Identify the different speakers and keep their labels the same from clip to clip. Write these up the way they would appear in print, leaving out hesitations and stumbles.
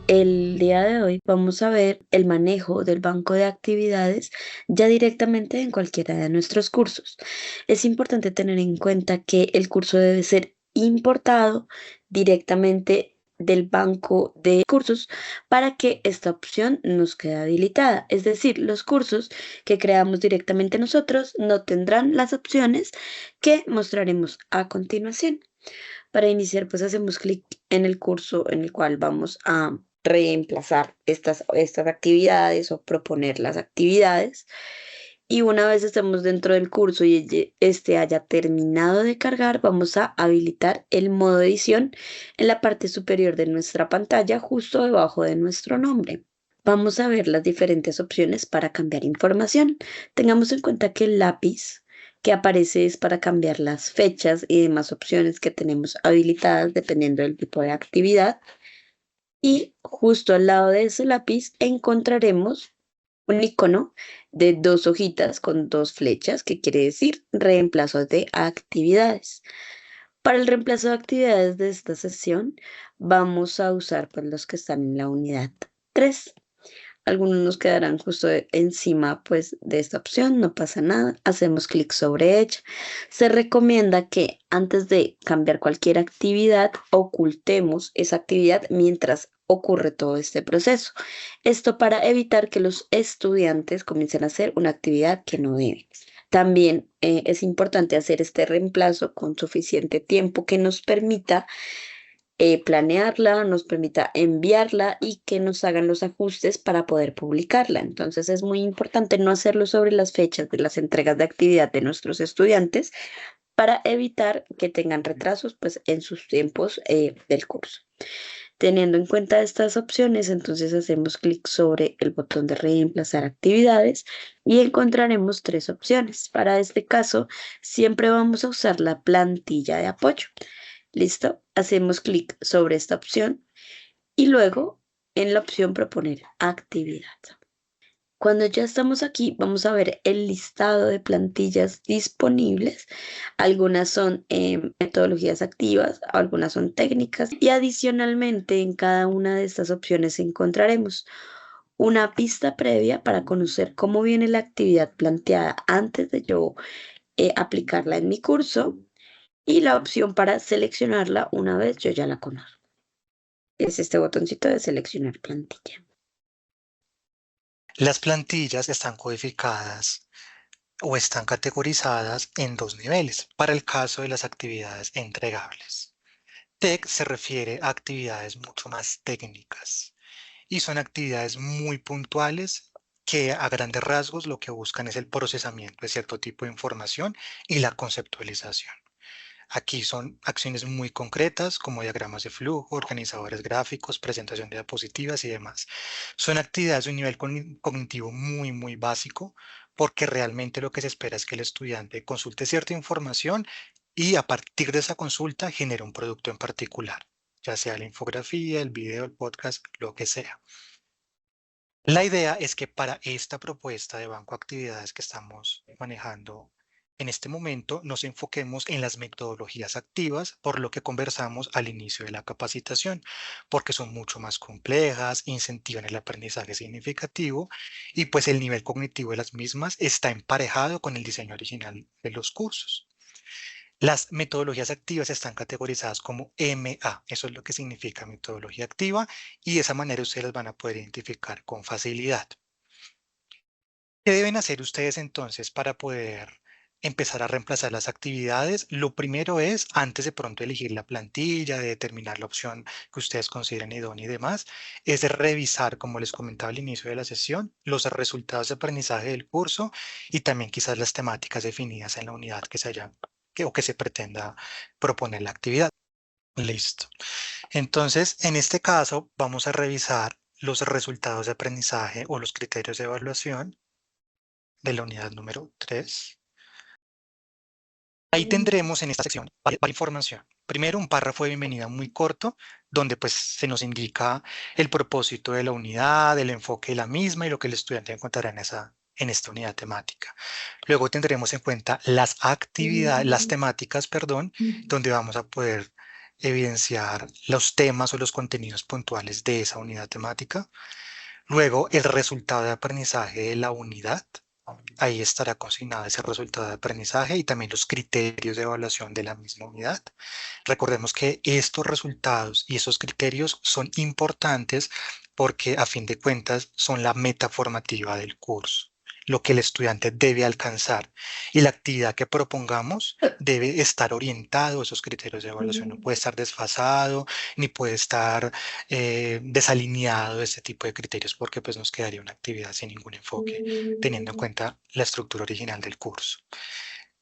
Speaker 1: El día de hoy vamos a ver el manejo del banco de actividades ya directamente en cualquiera de nuestros cursos. Es importante tener en cuenta que el curso debe ser importado directamente del banco de cursos para que esta opción nos quede habilitada. Es decir, los cursos que creamos directamente nosotros no tendrán las opciones que mostraremos a continuación. Para iniciar, pues hacemos clic en el curso en el cual vamos a reemplazar estas actividades o proponer las actividades. Y una vez estemos dentro del curso y este haya terminado de cargar, vamos a habilitar el modo edición en la parte superior de nuestra pantalla, justo debajo de nuestro nombre. Vamos a ver las diferentes opciones para cambiar información. Tengamos en cuenta que el lápiz que aparece es para cambiar las fechas y demás opciones que tenemos habilitadas dependiendo del tipo de actividad. Y justo al lado de ese lápiz encontraremos un icono de dos hojitas con dos flechas, que quiere decir reemplazo de actividades. Para el reemplazo de actividades de esta sesión, vamos a usar pues, los que están en la unidad 3. Algunos nos quedarán justo encima pues de esta opción, no pasa nada, hacemos clic sobre ella. Se recomienda que antes de cambiar cualquier actividad, ocultemos esa actividad mientras ocurre todo este proceso. Esto para evitar que los estudiantes comiencen a hacer una actividad que no deben. También es importante hacer este reemplazo con suficiente tiempo que nos permita planearla, nos permita enviarla y que nos hagan los ajustes para poder publicarla. Entonces es muy importante no hacerlo sobre las fechas de las entregas de actividad de nuestros estudiantes para evitar que tengan retrasos pues, en sus tiempos del curso. Teniendo en cuenta estas opciones, entonces hacemos clic sobre el botón de reemplazar actividades y encontraremos tres opciones. Para este caso, siempre vamos a usar la plantilla de apoyo. ¿Listo? Hacemos clic sobre esta opción y luego en la opción proponer actividad. Cuando ya estamos aquí, vamos a ver el listado de plantillas disponibles. Algunas son metodologías activas, algunas son técnicas y adicionalmente en cada una de estas opciones encontraremos una pista previa para conocer cómo viene la actividad planteada antes de yo aplicarla en mi curso y la opción para seleccionarla una vez yo ya la conozco. Es este botoncito de seleccionar plantilla.
Speaker 2: Las plantillas están codificadas o están categorizadas en dos niveles para el caso de las actividades entregables. TEC se refiere a actividades mucho más técnicas y son actividades muy puntuales que a grandes rasgos lo que buscan es el procesamiento de cierto tipo de información y la conceptualización. Aquí son acciones muy concretas como diagramas de flujo, organizadores gráficos, presentación de diapositivas y demás. Son actividades de un nivel cognitivo muy básico porque realmente lo que se espera es que el estudiante consulte cierta información y a partir de esa consulta genere un producto en particular, ya sea la infografía, el video, el podcast, lo que sea. La idea es que para esta propuesta de banco de actividades que estamos manejando en este momento nos enfoquemos en las metodologías activas, por lo que conversamos al inicio de la capacitación, porque son mucho más complejas, incentivan el aprendizaje significativo y pues el nivel cognitivo de las mismas está emparejado con el diseño original de los cursos. Las metodologías activas están categorizadas como MA, eso es lo que significa metodología activa y de esa manera ustedes las van a poder identificar con facilidad. ¿Qué deben hacer ustedes entonces para poder empezar a reemplazar las actividades? Lo primero es, antes de pronto elegir la plantilla, de determinar la opción que ustedes consideren idónea y demás, es revisar, como les comentaba al inicio de la sesión, los resultados de aprendizaje del curso y también quizás las temáticas definidas en la unidad que se haya o que se pretenda proponer la actividad. Listo. Entonces, en este caso, vamos a revisar los resultados de aprendizaje o los criterios de evaluación de la unidad número 3. Ahí tendremos en esta sección varias información. Primero, un párrafo de bienvenida muy corto, donde pues se nos indica el propósito de la unidad, el enfoque de la misma y lo que el estudiante encontrará en esta unidad temática. Luego tendremos en cuenta las actividades, las temáticas, perdón, donde vamos a poder evidenciar los temas o los contenidos puntuales de esa unidad temática. Luego, el resultado de aprendizaje de la unidad. Ahí estará consignado ese resultado de aprendizaje y también los criterios de evaluación de la misma unidad. Recordemos que estos resultados y esos criterios son importantes porque a fin de cuentas son la meta formativa del curso, lo que el estudiante debe alcanzar. Y la actividad que propongamos debe estar orientado a esos criterios de evaluación. No puede estar desfasado ni puede estar desalineado de este tipo de criterios porque pues nos quedaría una actividad sin ningún enfoque teniendo en cuenta la estructura original del curso.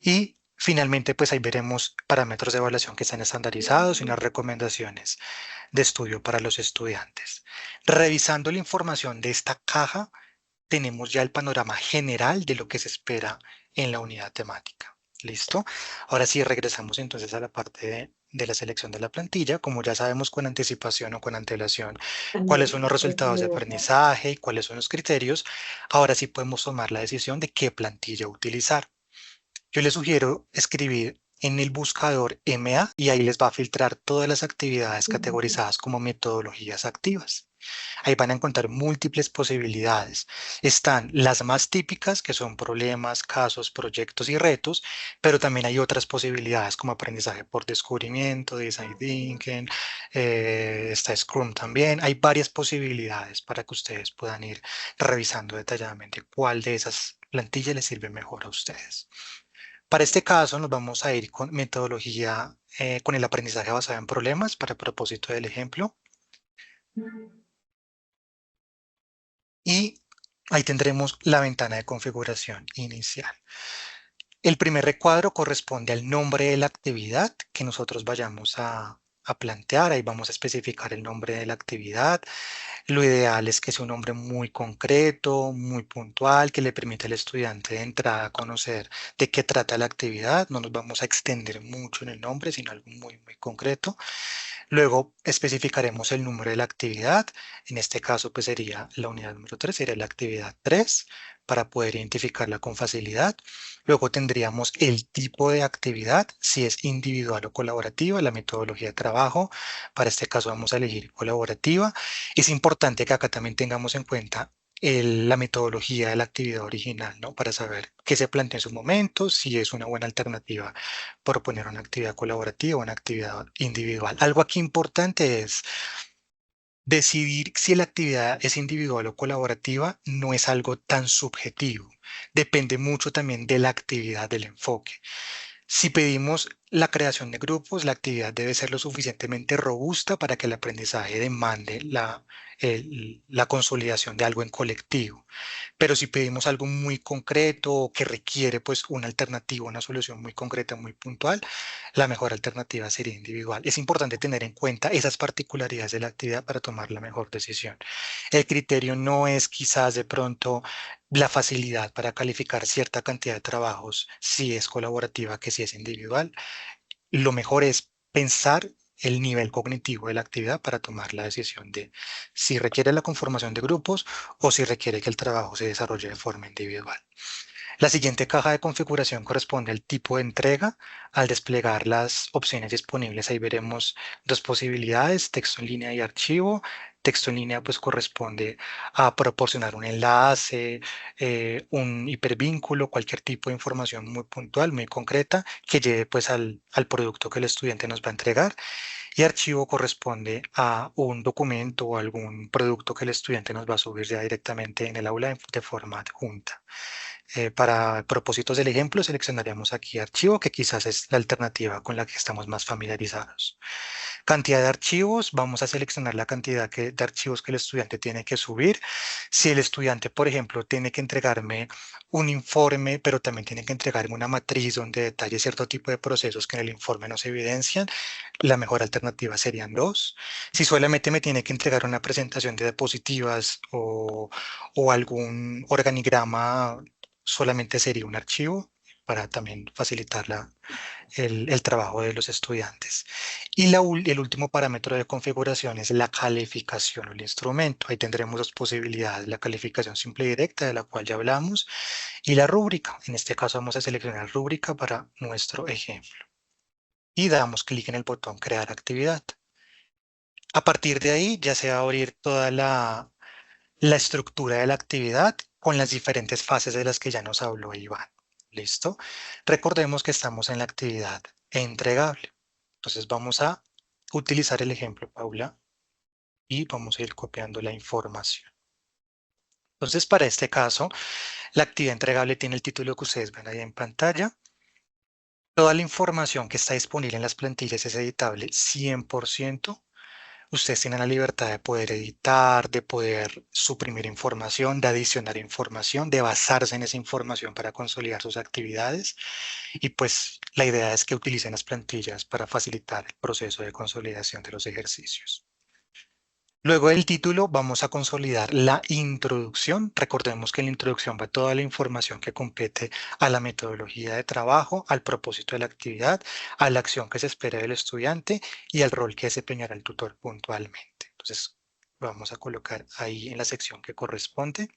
Speaker 2: Y finalmente, pues ahí veremos parámetros de evaluación que están estandarizados y unas recomendaciones de estudio para los estudiantes. Revisando la información de esta caja, tenemos ya el panorama general de lo que se espera en la unidad temática. ¿Listo? Ahora sí, regresamos entonces a la parte de la selección de la plantilla. Como ya sabemos con anticipación o con antelación cuáles son los resultados de aprendizaje y cuáles son los criterios, ahora sí podemos tomar la decisión de qué plantilla utilizar. Yo les sugiero escribir en el buscador MA y ahí les va a filtrar todas las actividades categorizadas como metodologías activas. Ahí van a encontrar múltiples posibilidades. Están las más típicas, que son problemas, casos, proyectos y retos, pero también hay otras posibilidades como aprendizaje por descubrimiento, design thinking, está Scrum también. Hay varias posibilidades para que ustedes puedan ir revisando detalladamente cuál de esas plantillas les sirve mejor a ustedes. Para este caso nos vamos a ir con metodología, con el aprendizaje basado en problemas para el propósito del ejemplo. Y ahí tendremos la ventana de configuración inicial. El primer recuadro corresponde al nombre de la actividad que nosotros vayamos a plantear. Ahí vamos a especificar el nombre de la actividad. Lo ideal es que sea un nombre muy concreto, muy puntual, que le permita al estudiante de entrada conocer de qué trata la actividad. No nos vamos a extender mucho en el nombre, sino algo muy, muy concreto. Luego especificaremos el número de la actividad. En este caso, pues sería la unidad número 3, sería la actividad 3, para poder identificarla con facilidad. Luego tendríamos el tipo de actividad, si es individual o colaborativa, la metodología de trabajo. Para este caso vamos a elegir colaborativa. Es importante que acá también tengamos en cuenta la metodología de la actividad original, ¿no? Para saber qué se plantea en su momento, si es una buena alternativa proponer una actividad colaborativa o una actividad individual. Algo aquí importante es decidir si la actividad es individual o colaborativa no es algo tan subjetivo. Depende mucho también de la actividad, del enfoque. Si pedimos la creación de grupos, la actividad debe ser lo suficientemente robusta para que el aprendizaje demande la consolidación de algo en colectivo. Pero si pedimos algo muy concreto o que requiere pues una alternativa, una solución muy concreta, muy puntual, la mejor alternativa sería individual. Es importante tener en cuenta esas particularidades de la actividad para tomar la mejor decisión. El criterio no es quizás de pronto la facilidad para calificar cierta cantidad de trabajos si es colaborativa que si es individual. Lo mejor es pensar el nivel cognitivo de la actividad para tomar la decisión de si requiere la conformación de grupos o si requiere que el trabajo se desarrolle de forma individual. La siguiente caja de configuración corresponde al tipo de entrega. Al desplegar las opciones disponibles, ahí veremos dos posibilidades, texto en línea y archivo. Texto en línea pues corresponde a proporcionar un enlace, un hipervínculo, cualquier tipo de información muy puntual, muy concreta, que lleve pues al producto que el estudiante nos va a entregar. Y archivo corresponde a un documento o algún producto que el estudiante nos va a subir ya directamente en el aula de forma adjunta. Para propósitos del ejemplo, seleccionaríamos aquí archivo, que quizás es la alternativa con la que estamos más familiarizados. Cantidad de archivos, vamos a seleccionar la cantidad de archivos que el estudiante tiene que subir. Si el estudiante, por ejemplo, tiene que entregarme un informe, pero también tiene que entregarme una matriz donde detalle cierto tipo de procesos que en el informe no se evidencian, la mejor alternativa serían dos. Si solamente me tiene que entregar una presentación de diapositivas o algún organigrama, solamente sería un archivo para también facilitar el trabajo de los estudiantes. Y el último parámetro de configuración es la calificación o el instrumento. Ahí tendremos dos posibilidades, la calificación simple y directa, de la cual ya hablamos, y la rúbrica. En este caso vamos a seleccionar rúbrica para nuestro ejemplo. Y damos clic en el botón crear actividad. A partir de ahí ya se va a abrir toda la estructura de la actividad con las diferentes fases de las que ya nos habló Iván. ¿Listo? Recordemos que estamos en la actividad entregable. Entonces vamos a utilizar el ejemplo, Paula, y vamos a ir copiando la información. Entonces, para este caso, la actividad entregable tiene el título que ustedes ven ahí en pantalla. Toda la información que está disponible en las plantillas es editable 100%. Ustedes tienen la libertad de poder editar, de poder suprimir información, de adicionar información, de basarse en esa información para consolidar sus actividades. Y pues la idea es que utilicen las plantillas para facilitar el proceso de consolidación de los ejercicios. Luego del título vamos a consolidar la introducción. Recordemos que en la introducción va toda la información que compete a la metodología de trabajo, al propósito de la actividad, a la acción que se espera del estudiante y al rol que desempeñará el tutor puntualmente. Entonces vamos a colocar ahí en la sección que corresponde.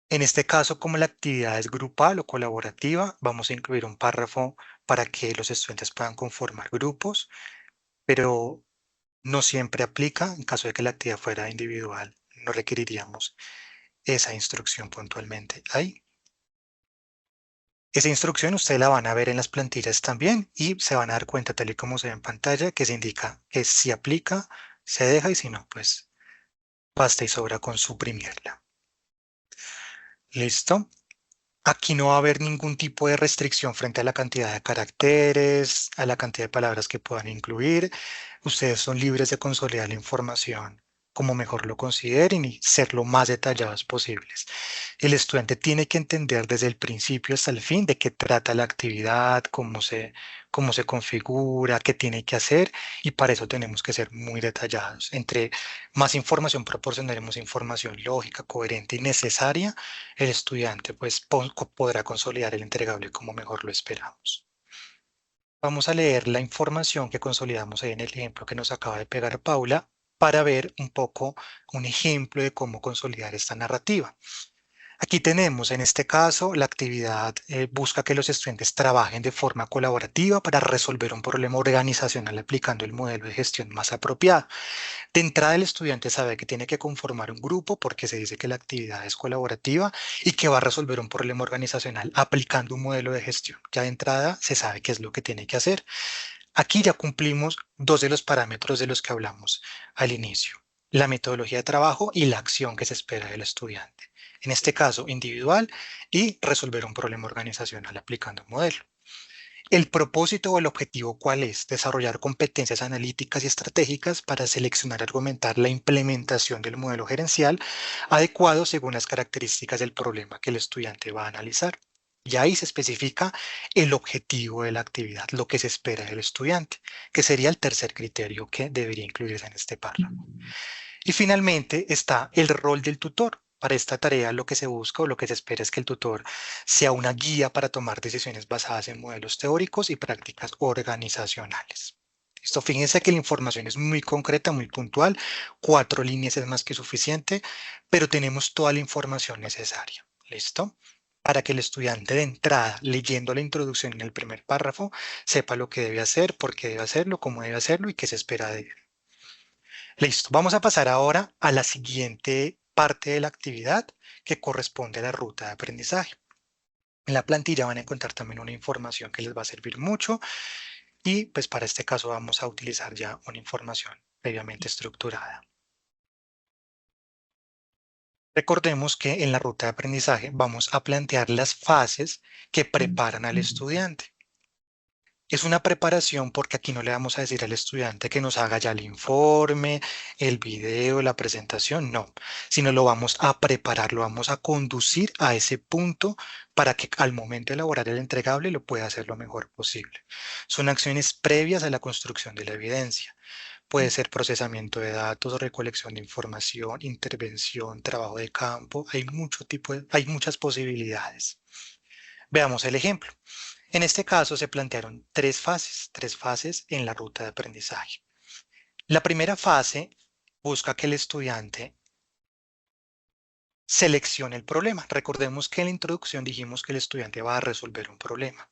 Speaker 2: En este caso, como la actividad es grupal o colaborativa, vamos a incluir un párrafo para que los estudiantes puedan conformar grupos, pero no siempre aplica. En caso de que la actividad fuera individual, no requeriríamos esa instrucción puntualmente ahí. Esa instrucción ustedes la van a ver en las plantillas también y se van a dar cuenta, tal y como se ve en pantalla, que se indica que si aplica, se deja, y si no, pues basta y sobra con suprimirla. ¿Listo? Aquí no va a haber ningún tipo de restricción frente a la cantidad de caracteres, a la cantidad de palabras que puedan incluir. Ustedes son libres de consolidar la información como mejor lo consideren y ser lo más detallados posibles. El estudiante tiene que entender desde el principio hasta el fin de qué trata la actividad, cómo se configura, qué tiene que hacer, y para eso tenemos que ser muy detallados. Entre más información proporcionaremos, información lógica, coherente y necesaria, el estudiante pues podrá consolidar el entregable como mejor lo esperamos. Vamos a leer la información que consolidamos ahí en el ejemplo que nos acaba de pegar Paula para ver un poco un ejemplo de cómo consolidar esta narrativa. Aquí tenemos, en este caso, la actividad busca que los estudiantes trabajen de forma colaborativa para resolver un problema organizacional aplicando el modelo de gestión más apropiado. De entrada, el estudiante sabe que tiene que conformar un grupo porque se dice que la actividad es colaborativa y que va a resolver un problema organizacional aplicando un modelo de gestión. Ya de entrada se sabe qué es lo que tiene que hacer. Aquí ya cumplimos dos de los parámetros de los que hablamos al inicio: la metodología de trabajo y la acción que se espera del estudiante. En este caso, individual, y resolver un problema organizacional aplicando un modelo. El propósito o el objetivo, ¿cuál es? Desarrollar competencias analíticas y estratégicas para seleccionar y argumentar la implementación del modelo gerencial adecuado según las características del problema que el estudiante va a analizar. Y ahí se especifica el objetivo de la actividad, lo que se espera del estudiante, que sería el tercer criterio que debería incluirse en este párrafo. Y finalmente está el rol del tutor. Para esta tarea lo que se busca o lo que se espera es que el tutor sea una guía para tomar decisiones basadas en modelos teóricos y prácticas organizacionales. Esto, fíjense que la información es muy concreta, muy puntual. 4 líneas es más que suficiente, pero tenemos toda la información necesaria. ¿Listo? Para que el estudiante de entrada, leyendo la introducción en el primer párrafo, sepa lo que debe hacer, por qué debe hacerlo, cómo debe hacerlo y qué se espera de él. Listo, vamos a pasar ahora a la siguiente parte de la actividad que corresponde a la ruta de aprendizaje. En la plantilla van a encontrar también una información que les va a servir mucho y pues para este caso vamos a utilizar ya una información previamente estructurada. Recordemos que en la ruta de aprendizaje vamos a plantear las fases que preparan al estudiante. Es una preparación porque aquí no le vamos a decir al estudiante que nos haga ya el informe, el video, la presentación, no, sino lo vamos a preparar, lo vamos a conducir a ese punto para que al momento de elaborar el entregable lo pueda hacer lo mejor posible. Son acciones previas a la construcción de la evidencia. Puede ser procesamiento de datos, recolección de información, intervención, trabajo de campo. Hay muchas posibilidades. Veamos el ejemplo. En este caso se plantearon tres fases en la ruta de aprendizaje. La primera fase busca que el estudiante seleccione el problema. Recordemos que en la introducción dijimos que el estudiante va a resolver un problema.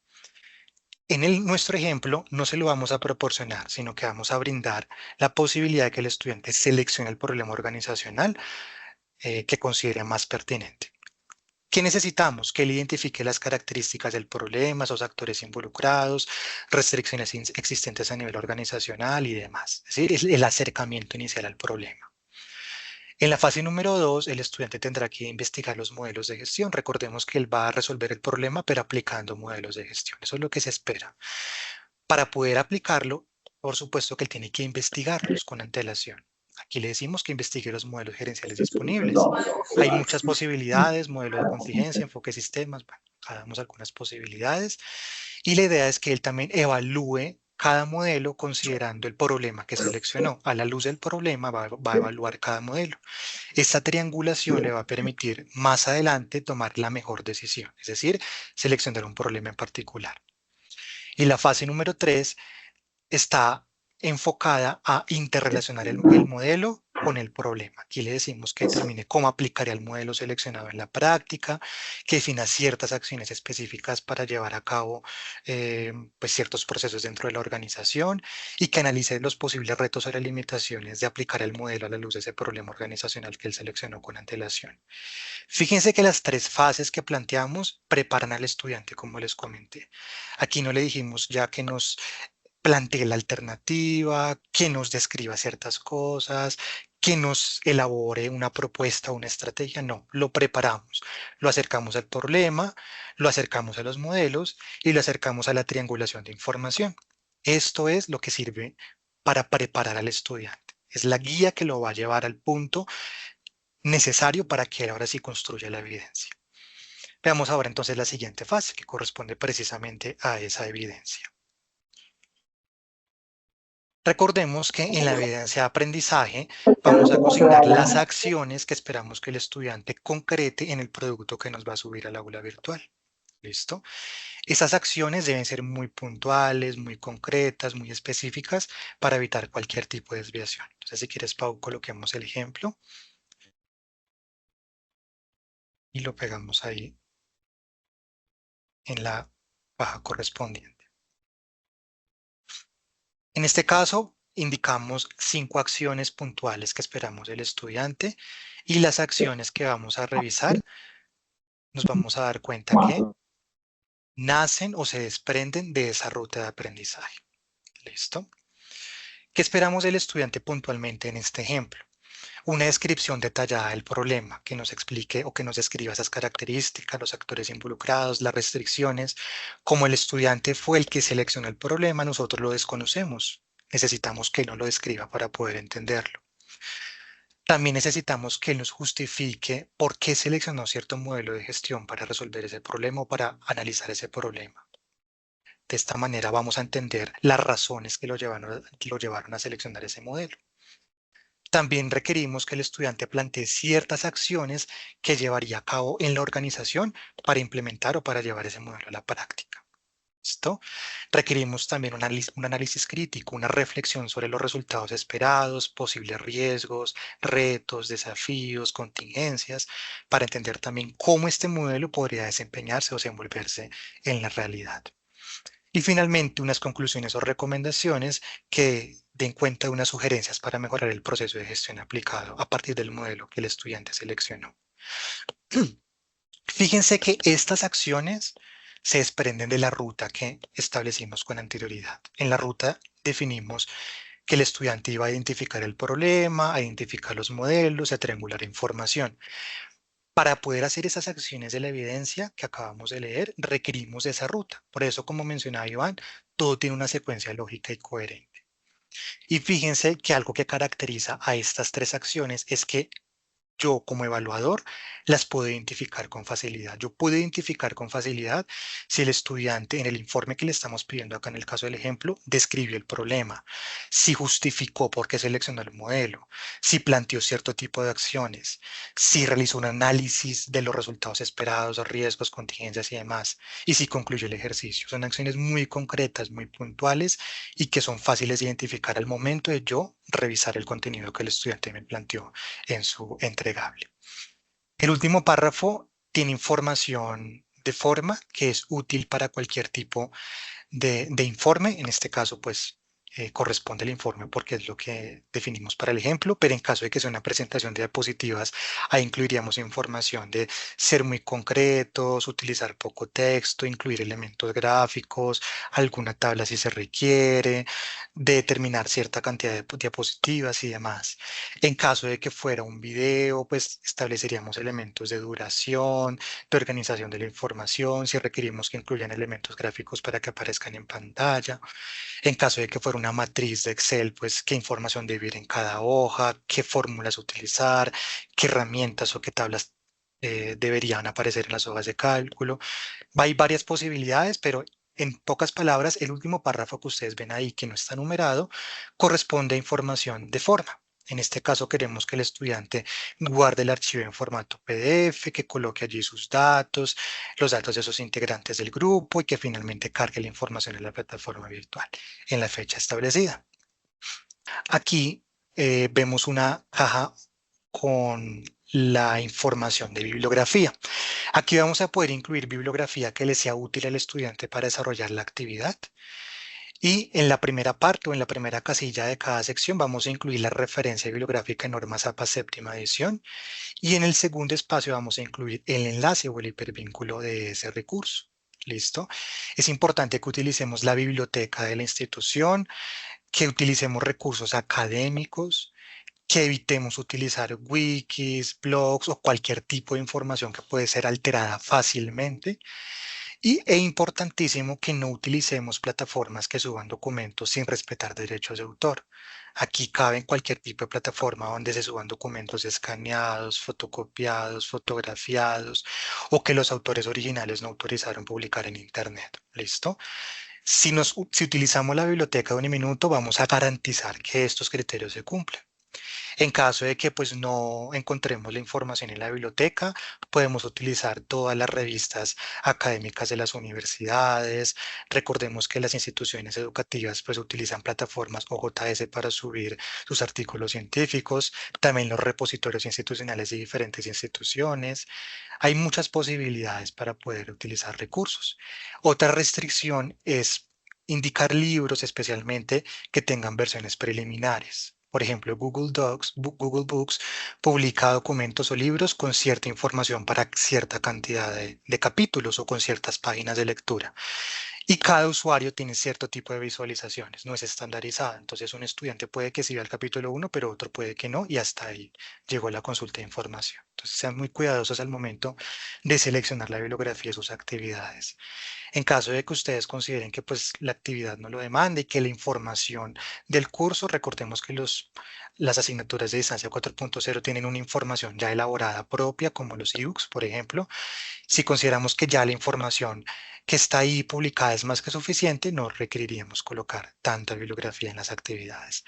Speaker 2: Nuestro ejemplo no se lo vamos a proporcionar, sino que vamos a brindar la posibilidad de que el estudiante seleccione el problema organizacional que considere más pertinente. ¿Qué necesitamos? Que él identifique las características del problema, esos actores involucrados, restricciones existentes a nivel organizacional y demás. Es decir, es el acercamiento inicial al problema. En la fase número 2, el estudiante tendrá que investigar los modelos de gestión. Recordemos que él va a resolver el problema, pero aplicando modelos de gestión. Eso es lo que se espera. Para poder aplicarlo, por supuesto que él tiene que investigarlos con antelación. Aquí le decimos que investigue los modelos gerenciales disponibles. Hay muchas posibilidades, modelo de contingencia, enfoque de sistemas, bueno, damos algunas posibilidades. Y la idea es que él también evalúe cada modelo considerando el problema que seleccionó. A la luz del problema va a evaluar cada modelo. Esta triangulación le va a permitir más adelante tomar la mejor decisión, es decir, seleccionar un problema en particular. Y la fase número 3 está enfocada a interrelacionar el modelo con el problema. Aquí le decimos que determine cómo aplicaría el modelo seleccionado en la práctica, que defina ciertas acciones específicas para llevar a cabo pues ciertos procesos dentro de la organización y que analice los posibles retos o las limitaciones de aplicar el modelo a la luz de ese problema organizacional que él seleccionó con antelación. Fíjense que las tres fases que planteamos preparan al estudiante, como les comenté. Aquí no le dijimos ya que nos plantee la alternativa, que nos describa ciertas cosas, que nos elabore una propuesta o una estrategia. No, lo preparamos, lo acercamos al problema, lo acercamos a los modelos y lo acercamos a la triangulación de información. Esto es lo que sirve para preparar al estudiante. Es la guía que lo va a llevar al punto necesario para que él ahora sí construya la evidencia. Veamos ahora entonces la siguiente fase que corresponde precisamente a esa evidencia. Recordemos que en la evidencia de aprendizaje vamos a consignar las acciones que esperamos que el estudiante concrete en el producto que nos va a subir al aula virtual. ¿Listo? Esas acciones deben ser muy puntuales, muy concretas, muy específicas para evitar cualquier tipo de desviación. Entonces, si quieres, Pau, coloquemos el ejemplo y lo pegamos ahí en la baja correspondiente. En este caso, indicamos 5 acciones puntuales que esperamos del estudiante y las acciones que vamos a revisar nos vamos a dar cuenta que nacen o se desprenden de esa ruta de aprendizaje. ¿Listo? ¿Qué esperamos del estudiante puntualmente en este ejemplo? Una descripción detallada del problema, que nos explique o que nos describa esas características, los actores involucrados, las restricciones. Como el estudiante fue el que seleccionó el problema, nosotros lo desconocemos. Necesitamos que él nos lo describa para poder entenderlo. También necesitamos que él nos justifique por qué seleccionó cierto modelo de gestión para resolver ese problema o para analizar ese problema. De esta manera vamos a entender las razones que lo llevaron a seleccionar ese modelo. También requerimos que el estudiante plantee ciertas acciones que llevaría a cabo en la organización para implementar o para llevar ese modelo a la práctica. ¿Listo? Requerimos también un análisis crítico, una reflexión sobre los resultados esperados, posibles riesgos, retos, desafíos, contingencias, para entender también cómo este modelo podría desempeñarse o desenvolverse en la realidad. Y finalmente, unas conclusiones o recomendaciones que den cuenta de unas sugerencias para mejorar el proceso de gestión aplicado a partir del modelo que el estudiante seleccionó. Fíjense que estas acciones se desprenden de la ruta que establecimos con anterioridad. En la ruta definimos que el estudiante iba a identificar el problema, a identificar los modelos, a triangular información. Para poder hacer esas acciones de la evidencia que acabamos de leer, requerimos de esa ruta. Por eso, como mencionaba Iván, todo tiene una secuencia lógica y coherente. Y fíjense que algo que caracteriza a estas tres acciones es que yo como evaluador las puedo identificar con facilidad. Yo puedo identificar con facilidad si el estudiante en el informe que le estamos pidiendo acá en el caso del ejemplo describió el problema, si justificó por qué seleccionó el modelo, si planteó cierto tipo de acciones, si realizó un análisis de los resultados esperados, riesgos, contingencias y demás, y si concluyó el ejercicio. Son acciones muy concretas, muy puntuales y que son fáciles de identificar al momento de yo revisar el contenido que el estudiante me planteó en su entregable. El último párrafo tiene información de forma que es útil para cualquier tipo de informe. En este caso, pues corresponde el informe porque es lo que definimos para el ejemplo, pero en caso de que sea una presentación de diapositivas, ahí incluiríamos información de ser muy concretos, utilizar poco texto, incluir elementos gráficos, alguna tabla si se requiere, determinar cierta cantidad de diapositivas y demás. En caso de que fuera un video, pues estableceríamos elementos de duración, de organización de la información, si requerimos que incluyan elementos gráficos para que aparezcan en pantalla. En caso de que fuera una matriz de Excel, pues qué información debe ir en cada hoja, qué fórmulas utilizar, qué herramientas o qué tablas deberían aparecer en las hojas de cálculo. Hay varias posibilidades, pero en pocas palabras, el último párrafo que ustedes ven ahí, que no está numerado, corresponde a información de forma. En este caso queremos que el estudiante guarde el archivo en formato PDF, que coloque allí sus datos, los datos de esos integrantes del grupo y que finalmente cargue la información en la plataforma virtual en la fecha establecida. Aquí vemos una caja con la información de bibliografía. Aquí vamos a poder incluir bibliografía que le sea útil al estudiante para desarrollar la actividad. Y en la primera parte o en la primera casilla de cada sección vamos a incluir la referencia bibliográfica en normas APA séptima edición. Y en el segundo espacio vamos a incluir el enlace o el hipervínculo de ese recurso. ¿Listo? Es importante que utilicemos la biblioteca de la institución, que utilicemos recursos académicos, que evitemos utilizar wikis, blogs o cualquier tipo de información que puede ser alterada fácilmente. Es importantísimo que no utilicemos plataformas que suban documentos sin respetar derechos de autor. Aquí cabe cualquier tipo de plataforma donde se suban documentos escaneados, fotocopiados, fotografiados o que los autores originales no autorizaron publicar en Internet. ¿Listo? Si utilizamos la biblioteca de Uniminuto, vamos a garantizar que estos criterios se cumplen. En caso de que pues no encontremos la información en la biblioteca, podemos utilizar todas las revistas académicas de las universidades. Recordemos que las instituciones educativas pues utilizan plataformas o JS para subir sus artículos científicos, también los repositorios institucionales de diferentes instituciones. Hay muchas posibilidades para poder utilizar recursos. Otra restricción es indicar libros especialmente que tengan versiones preliminares. Por ejemplo, Google Docs, Google Books publica documentos o libros con cierta información para cierta cantidad de capítulos o con ciertas páginas de lectura. Y cada usuario tiene cierto tipo de visualizaciones, no es estandarizada. Entonces un estudiante puede que sí vea el capítulo uno, pero otro puede que no, y hasta ahí llegó la consulta de información. Entonces sean muy cuidadosos al momento de seleccionar la bibliografía de sus actividades. En caso de que ustedes consideren que pues la actividad no lo demanda y que la información del curso, recordemos que las asignaturas de distancia 4.0 tienen una información ya elaborada propia, como los ebooks, por ejemplo. Si consideramos que ya la información que está ahí publicada es más que suficiente, no requeriríamos colocar tanta bibliografía en las actividades.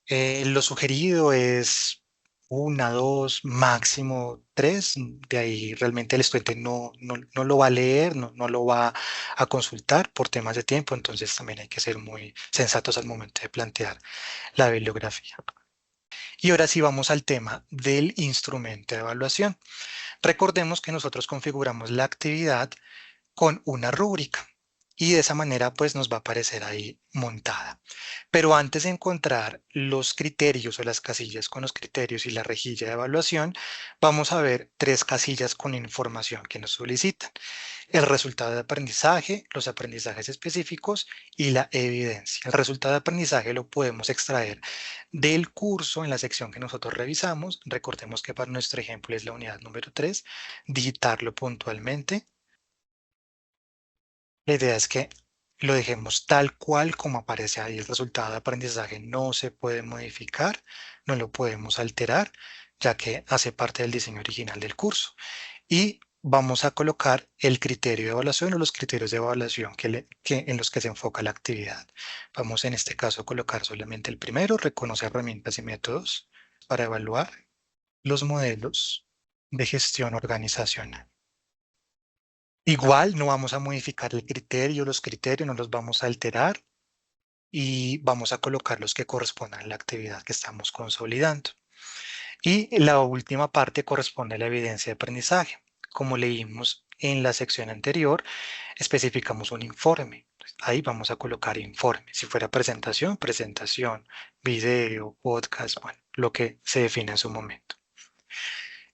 Speaker 2: Lo sugerido es una, dos, máximo tres. De ahí realmente el estudiante no lo va a leer, no lo va a consultar por temas de tiempo, entonces también hay que ser muy sensatos al momento de plantear la bibliografía. Y ahora sí vamos al tema del instrumento de evaluación. Recordemos que nosotros configuramos la actividad con una rúbrica y de esa manera pues nos va a aparecer ahí montada. Pero antes de encontrar los criterios o las casillas con los criterios y la rejilla de evaluación, vamos a ver tres casillas con información que nos solicitan: el resultado de aprendizaje, los aprendizajes específicos y la evidencia. El resultado de aprendizaje lo podemos extraer del curso en la sección que nosotros revisamos. Recordemos que para nuestro ejemplo es la unidad número 3, digitarlo puntualmente. La idea es que lo dejemos tal cual como aparece ahí. El resultado de aprendizaje no se puede modificar, no lo podemos alterar. ya que hace parte del diseño original del curso. Y vamos a colocar el criterio de evaluación o los criterios de evaluación en los que se enfoca la actividad. Vamos en este caso a colocar solamente el primero, reconocer herramientas y métodos para evaluar los modelos de gestión organizacional. Igual no vamos a modificar el criterio, los criterios no los vamos a alterar y vamos a colocar los que correspondan a la actividad que estamos consolidando. Y la última parte corresponde a la evidencia de aprendizaje. Como leímos en la sección anterior, especificamos un informe. Ahí vamos a colocar informe. Si fuera presentación, presentación, video, podcast, bueno, lo que se define en su momento.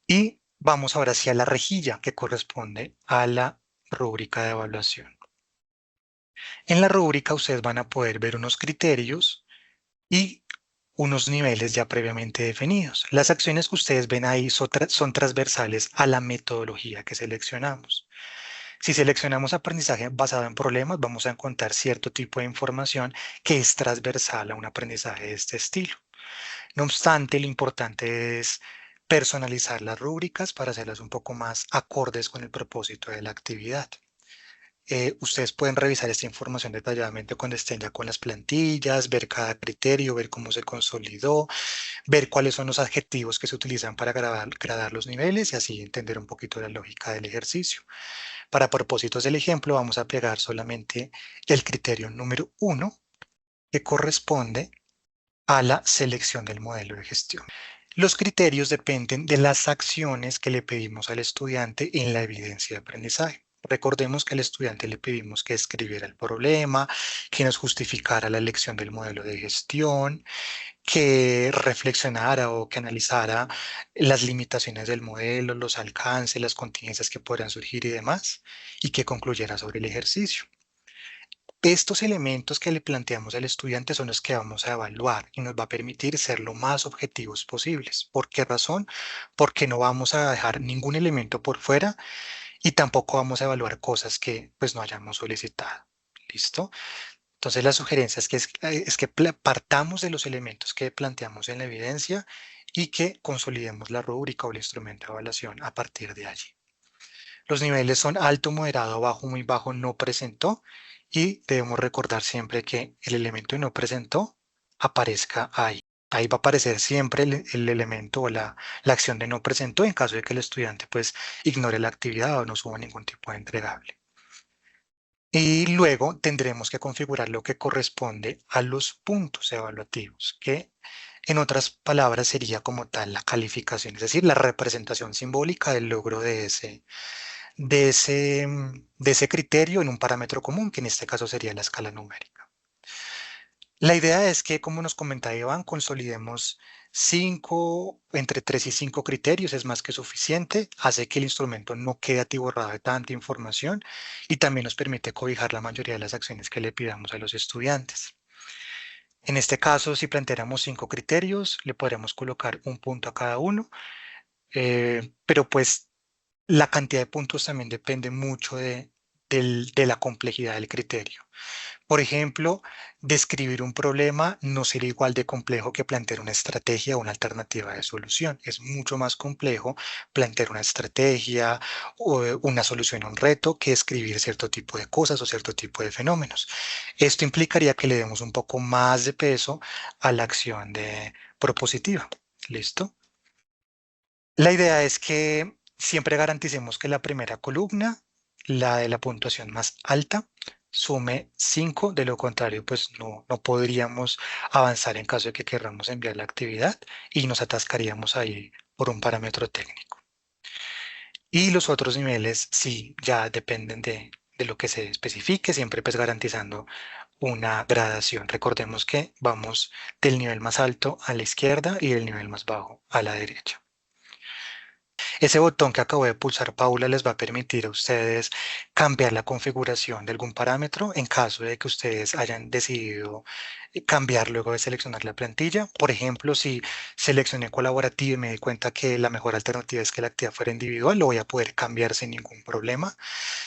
Speaker 2: Y vamos ahora hacia la rejilla que corresponde a la rúbrica de evaluación. En la rúbrica ustedes van a poder ver unos criterios y unos niveles ya previamente definidos. Las acciones que ustedes ven ahí son transversales a la metodología que seleccionamos. Si seleccionamos aprendizaje basado en problemas, vamos a encontrar cierto tipo de información que es transversal a un aprendizaje de este estilo. No obstante, lo importante es personalizar las rúbricas para hacerlas un poco más acordes con el propósito de la actividad. Ustedes pueden revisar esta información detalladamente cuando estén ya con las plantillas, ver cada criterio, ver cómo se consolidó, ver cuáles son los adjetivos que se utilizan para gradar los niveles y así entender un poquito la lógica del ejercicio. Para propósitos del ejemplo, vamos a pegar solamente el criterio número 1, que corresponde a la selección del modelo de gestión. Los criterios dependen de las acciones que le pedimos al estudiante en la evidencia de aprendizaje. Recordemos que al estudiante le pedimos que escribiera el problema, que nos justificara la elección del modelo de gestión, que reflexionara o que analizara las limitaciones del modelo, los alcances, las contingencias que podrán surgir y demás, y que concluyera sobre el ejercicio. Estos elementos que le planteamos al estudiante son los que vamos a evaluar y nos va a permitir ser lo más objetivos posibles. ¿Por qué razón? Porque no vamos a dejar ningún elemento por fuera y tampoco vamos a evaluar cosas que pues no hayamos solicitado. ¿Listo? Entonces la sugerencia es que partamos de los elementos que planteamos en la evidencia y que consolidemos la rúbrica o el instrumento de evaluación a partir de allí. Los niveles son alto, moderado, bajo, muy bajo, no presentó y debemos recordar siempre que el elemento no presentó aparezca ahí. Ahí va a aparecer siempre el elemento o la acción de no presentó en caso de que el estudiante pues ignore la actividad o no suba ningún tipo de entregable. Y luego tendremos que configurar lo que corresponde a los puntos evaluativos, que en otras palabras sería como tal la calificación, es decir, la representación simbólica del logro de ese criterio en un parámetro común, que en este caso sería la escala numérica. La idea es que, como nos comentaba Iván, consolidemos entre 3 y 5 criterios, es más que suficiente, hace que el instrumento no quede atiborrado de tanta información y también nos permite cobijar la mayoría de las acciones que le pidamos a los estudiantes. En este caso, si planteáramos 5 criterios, le podríamos colocar un punto a cada uno, pero pues la cantidad de puntos también depende mucho de la complejidad del criterio. Por ejemplo, describir un problema no sería igual de complejo que plantear una estrategia o una alternativa de solución. Es mucho más complejo plantear una estrategia o una solución a un reto que escribir cierto tipo de cosas o cierto tipo de fenómenos. Esto implicaría que le demos un poco más de peso a la acción de propositiva. ¿Listo? La idea es que siempre garanticemos que la primera columna, la de la puntuación más alta, sume 5, de lo contrario, pues no podríamos avanzar en caso de que queramos enviar la actividad y nos atascaríamos ahí por un parámetro técnico. Y los otros niveles sí ya dependen de lo que se especifique, siempre pues garantizando una gradación. Recordemos que vamos del nivel más alto a la izquierda y del nivel más bajo a la derecha. Ese botón que acabo de pulsar Paula les va a permitir a ustedes cambiar la configuración de algún parámetro en caso de que ustedes hayan decidido cambiar luego de seleccionar la plantilla. Por ejemplo, si seleccioné colaborativa y me di cuenta que la mejor alternativa es que la actividad fuera individual, lo voy a poder cambiar sin ningún problema.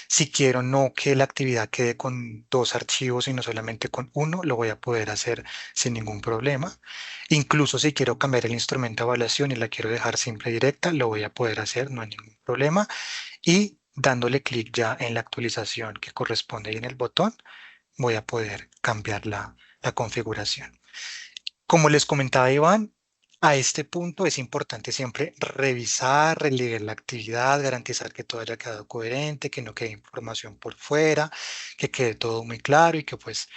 Speaker 2: Si quiero no que la actividad quede con dos archivos, sino solamente con uno, lo voy a poder hacer sin ningún problema. Incluso si quiero cambiar el instrumento de evaluación y la quiero dejar simple y directa, lo voy a poder hacer, no hay ningún problema. Y dándole clic ya en la actualización que corresponde ahí en el botón, voy a poder cambiar la configuración. Como les comentaba Iván, a este punto es importante siempre revisar, releer la actividad, garantizar que todo haya quedado coherente, que no quede información por fuera, que quede todo muy claro y que pues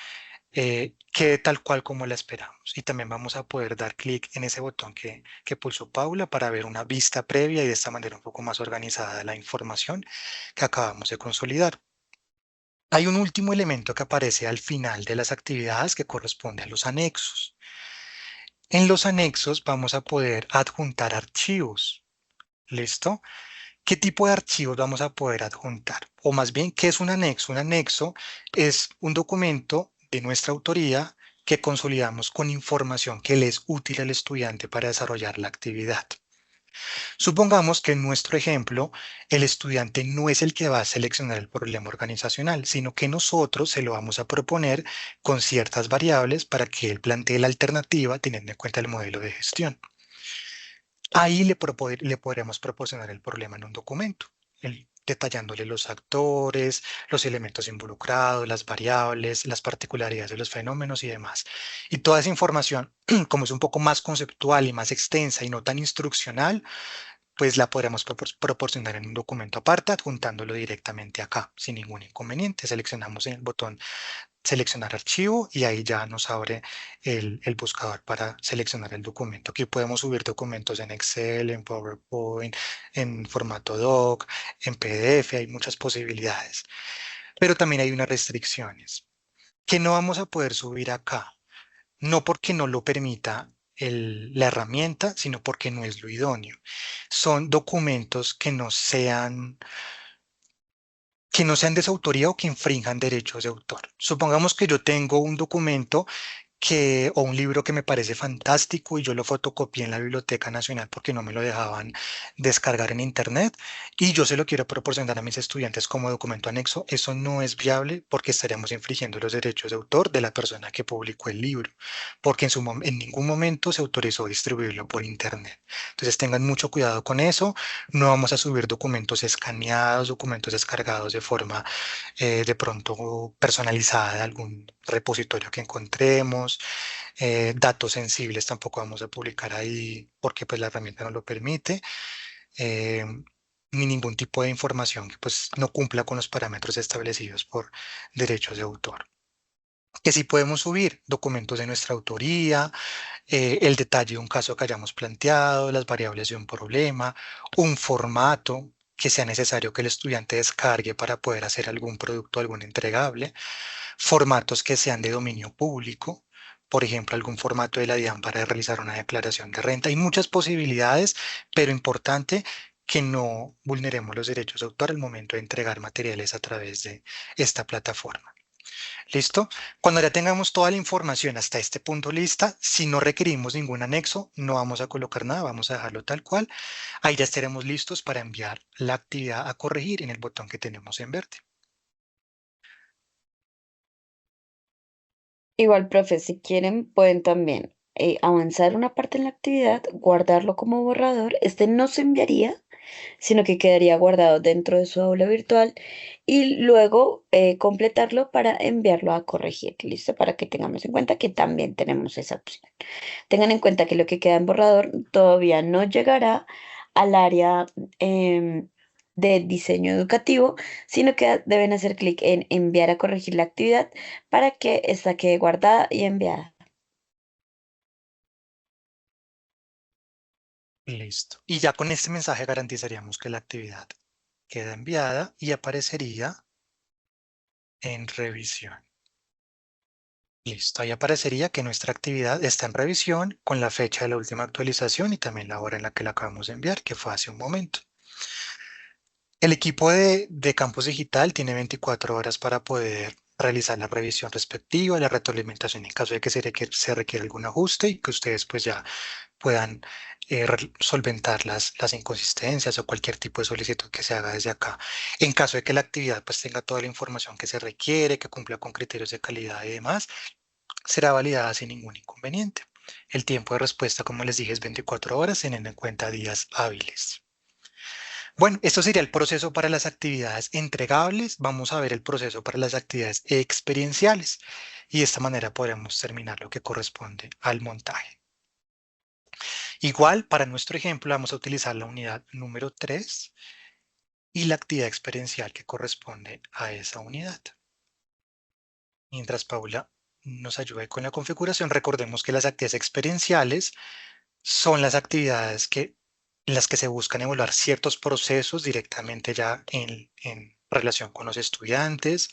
Speaker 2: quede tal cual como la esperamos. Y también vamos a poder dar clic en ese botón que pulsó Paula para ver una vista previa y de esta manera un poco más organizada la información que acabamos de consolidar. Hay un último elemento que aparece al final de las actividades que corresponde a los anexos. En los anexos vamos a poder adjuntar archivos. ¿Listo? ¿Qué tipo de archivos vamos a poder adjuntar? O más bien, ¿qué es un anexo? Un anexo es un documento de nuestra autoría que consolidamos con información que le es útil al estudiante para desarrollar la actividad. Supongamos que en nuestro ejemplo, el estudiante no es el que va a seleccionar el problema organizacional, sino que nosotros se lo vamos a proponer con ciertas variables para que él plantee la alternativa teniendo en cuenta el modelo de gestión. Ahí le podremos proporcionar el problema en un documento, detallándole los actores, los elementos involucrados, las variables, las particularidades de los fenómenos y demás. Y toda esa información, como es un poco más conceptual y más extensa y no tan instruccional, pues la podremos proporcionar en un documento aparte, adjuntándolo directamente acá, sin ningún inconveniente. Seleccionamos en el botón seleccionar archivo y ahí ya nos abre el buscador para seleccionar el documento. Aquí podemos subir documentos en Excel, en PowerPoint, en formato doc, en PDF, hay muchas posibilidades. Pero también hay unas restricciones que no vamos a poder subir acá, no porque no lo permita la herramienta, sino porque no es lo idóneo. Son documentos que no sean de su autoría o que infrinjan derechos de autor. Supongamos que yo tengo un documento o un libro que me parece fantástico y yo lo fotocopié en la Biblioteca Nacional porque no me lo dejaban descargar en internet y yo se lo quiero proporcionar a mis estudiantes como documento anexo. Eso no es viable porque estaríamos infringiendo los derechos de autor de la persona que publicó el libro, porque en ningún momento se autorizó distribuirlo por internet. Entonces tengan mucho cuidado con eso. No vamos a subir documentos escaneados, documentos descargados de forma de pronto personalizada de algún repositorio que encontremos. Datos sensibles tampoco vamos a publicar ahí porque pues la herramienta no lo permite. eh, Ni ningún tipo de información que pues no cumpla con los parámetros establecidos por derechos de autor. Que sí podemos subir documentos de nuestra autoría, el detalle de un caso que hayamos planteado, las variables de un problema, un formato que sea necesario que el estudiante descargue para poder hacer algún producto, algún entregable, formatos que sean de dominio público, por ejemplo, algún formato de la DIAN para realizar una declaración de renta. Hay muchas posibilidades, pero importante que no vulneremos los derechos de autor al momento de entregar materiales a través de esta plataforma. ¿Listo? Cuando ya tengamos toda la información hasta este punto lista, si no requerimos ningún anexo, no vamos a colocar nada, vamos a dejarlo tal cual. Ahí ya estaremos listos para enviar la actividad a corregir en el botón que tenemos en verde.
Speaker 1: Igual, profe, si quieren, pueden también avanzar una parte en la actividad, guardarlo como borrador. Este no se enviaría, sino que quedaría guardado dentro de su aula virtual y luego completarlo para enviarlo a corregir. ¿Listo? Para que tengamos en cuenta que también tenemos esa opción. Tengan en cuenta que lo que queda en borrador todavía no llegará al área de diseño educativo, sino que deben hacer clic en enviar a corregir la actividad para que esta quede guardada y enviada.
Speaker 2: Listo. Y ya con este mensaje garantizaríamos que la actividad queda enviada y aparecería en revisión. Listo, ahí aparecería que nuestra actividad está en revisión con la fecha de la última actualización y también la hora en la que la acabamos de enviar, que fue hace un momento. El equipo de Campus Digital tiene 24 horas para poder realizar la revisión respectiva, la retroalimentación en caso de que se requiera algún ajuste y que ustedes pues ya puedan solventar las inconsistencias o cualquier tipo de solicitud que se haga desde acá. En caso de que la actividad pues tenga toda la información que se requiere, que cumpla con criterios de calidad y demás, será validada sin ningún inconveniente. El tiempo de respuesta, como les dije, es 24 horas, teniendo en cuenta días hábiles. Bueno, esto sería el proceso para las actividades entregables. Vamos a ver el proceso para las actividades experienciales y de esta manera podremos terminar lo que corresponde al montaje. Igual, para nuestro ejemplo, vamos a utilizar la unidad número 3 y la actividad experiencial que corresponde a esa unidad. Mientras Paula nos ayude con la configuración, recordemos que las actividades experienciales son las actividades en las que se buscan evaluar ciertos procesos directamente ya en relación con los estudiantes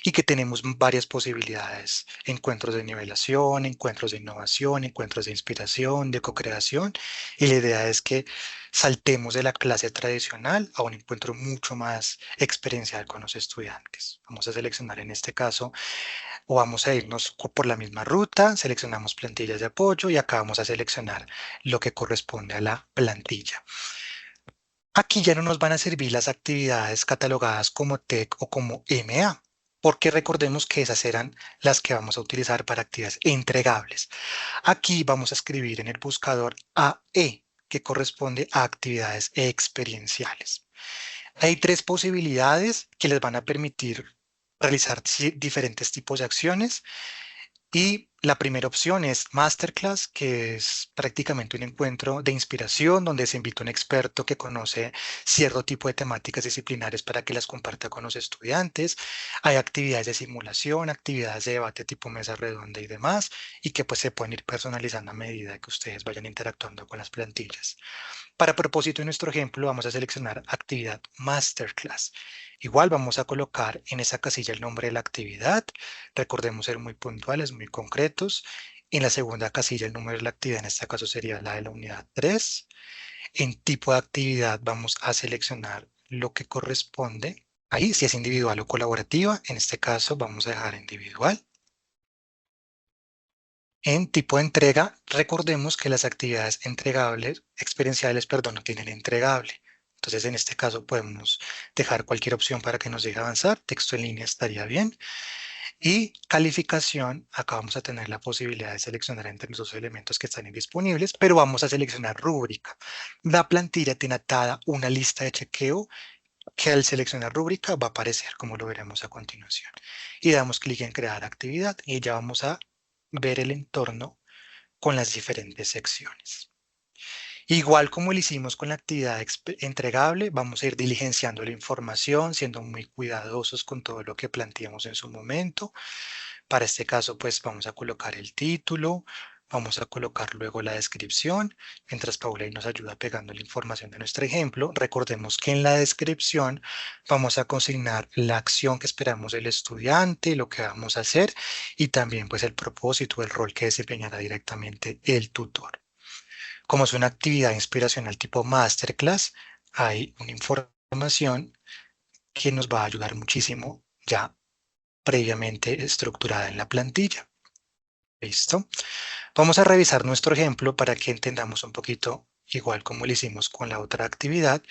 Speaker 2: y que tenemos varias posibilidades, encuentros de nivelación, encuentros de innovación, encuentros de inspiración, de co-creación, y la idea es que saltemos de la clase tradicional a un encuentro mucho más experiencial con los estudiantes. Vamos a seleccionar en este caso o vamos a irnos por la misma ruta, seleccionamos plantillas de apoyo y acá vamos a seleccionar lo que corresponde a la plantilla. Aquí ya no nos van a servir las actividades catalogadas como TEC o como MA, porque recordemos que esas eran las que vamos a utilizar para actividades entregables. Aquí vamos a escribir en el buscador AE, que corresponde a actividades experienciales. Hay tres posibilidades que les van a permitir realizar diferentes tipos de acciones. Y la primera opción es Masterclass, que es prácticamente un encuentro de inspiración donde se invita a un experto que conoce cierto tipo de temáticas disciplinares para que las comparta con los estudiantes. Hay actividades de simulación, actividades de debate tipo mesa redonda y demás, y que pues se pueden ir personalizando a medida que ustedes vayan interactuando con las plantillas. Para propósito de nuestro ejemplo, vamos a seleccionar actividad Masterclass. Igual vamos a colocar en esa casilla el nombre de la actividad. Recordemos ser muy puntuales, muy concretos. En la segunda casilla el número de la actividad, en este caso sería la de la unidad 3. En tipo de actividad vamos a seleccionar lo que corresponde. Ahí, si es individual o colaborativa, en este caso vamos a dejar individual. En tipo de entrega, recordemos que las actividades entregables, experienciales, perdón, no tienen entregable. Entonces, en este caso podemos dejar cualquier opción para que nos deje avanzar. Texto en línea estaría bien. Y calificación, acá vamos a tener la posibilidad de seleccionar entre los dos elementos que están disponibles, pero vamos a seleccionar rúbrica. La plantilla tiene atada una lista de chequeo que al seleccionar rúbrica va a aparecer, como lo veremos a continuación. Y damos clic en crear actividad y ya vamos a ver el entorno con las diferentes secciones. Igual como lo hicimos con la actividad entregable, vamos a ir diligenciando la información, siendo muy cuidadosos con todo lo que planteamos en su momento. Para este caso, pues vamos a colocar el título, vamos a colocar luego la descripción, mientras Paula ahí nos ayuda pegando la información de nuestro ejemplo. Recordemos que en la descripción vamos a consignar la acción que esperamos del estudiante, lo que vamos a hacer y también pues el propósito, el rol que desempeñará directamente el tutor. Como es una actividad inspiracional tipo masterclass, hay una información que nos va a ayudar muchísimo ya previamente estructurada en la plantilla. ¿Listo? Vamos a revisar nuestro ejemplo para que entendamos un poquito, igual como lo hicimos con la otra actividad,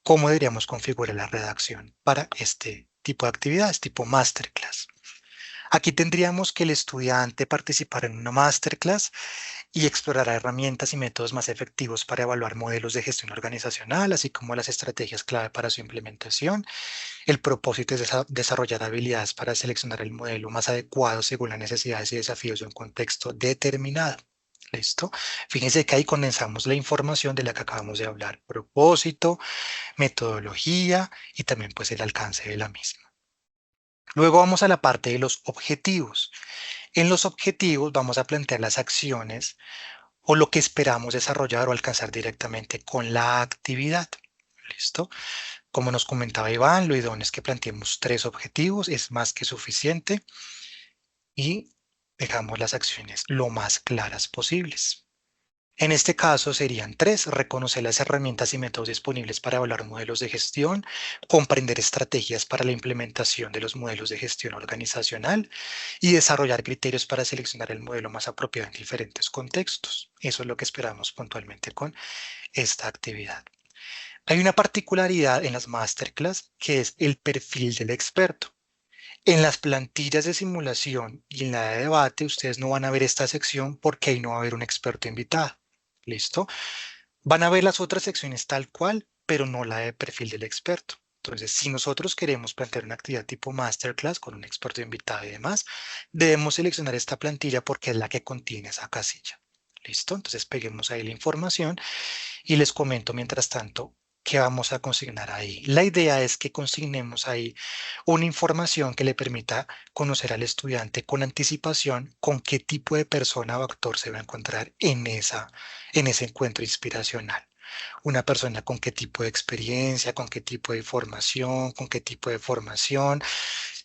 Speaker 2: cómo deberíamos configurar la redacción para este tipo de actividades, tipo masterclass. Aquí tendríamos que el estudiante participara en una masterclass y explorará herramientas y métodos más efectivos para evaluar modelos de gestión organizacional, así como las estrategias clave para su implementación. El propósito es desarrollar habilidades para seleccionar el modelo más adecuado según las necesidades y desafíos de un contexto determinado. ¿Listo? Fíjense que ahí condensamos la información de la que acabamos de hablar. Propósito, metodología y también pues el alcance de la misma. Luego vamos a la parte de los objetivos. En los objetivos vamos a plantear las acciones o lo que esperamos desarrollar o alcanzar directamente con la actividad. ¿Listo? Como nos comentaba Iván, lo idóneo es que planteemos 3 objetivos, es más que suficiente y dejamos las acciones lo más claras posibles. En este caso serían tres: reconocer las herramientas y métodos disponibles para evaluar modelos de gestión, comprender estrategias para la implementación de los modelos de gestión organizacional y desarrollar criterios para seleccionar el modelo más apropiado en diferentes contextos. Eso es lo que esperamos puntualmente con esta actividad. Hay una particularidad en las masterclass que es el perfil del experto. En las plantillas de simulación y en la de debate, ustedes no van a ver esta sección porque ahí no va a haber un experto invitado. ¿Listo? Van a ver las otras secciones tal cual, pero no la de perfil del experto. Entonces, si nosotros queremos plantear una actividad tipo masterclass con un experto invitado y demás, debemos seleccionar esta plantilla porque es la que contiene esa casilla. ¿Listo? Entonces, peguemos ahí la información y les comento mientras tanto qué vamos a consignar ahí. La idea es que consignemos ahí una información que le permita conocer al estudiante con anticipación con qué tipo de persona o actor se va a encontrar en ese encuentro inspiracional. Una persona con qué tipo de experiencia, con qué tipo de formación, con qué tipo de formación,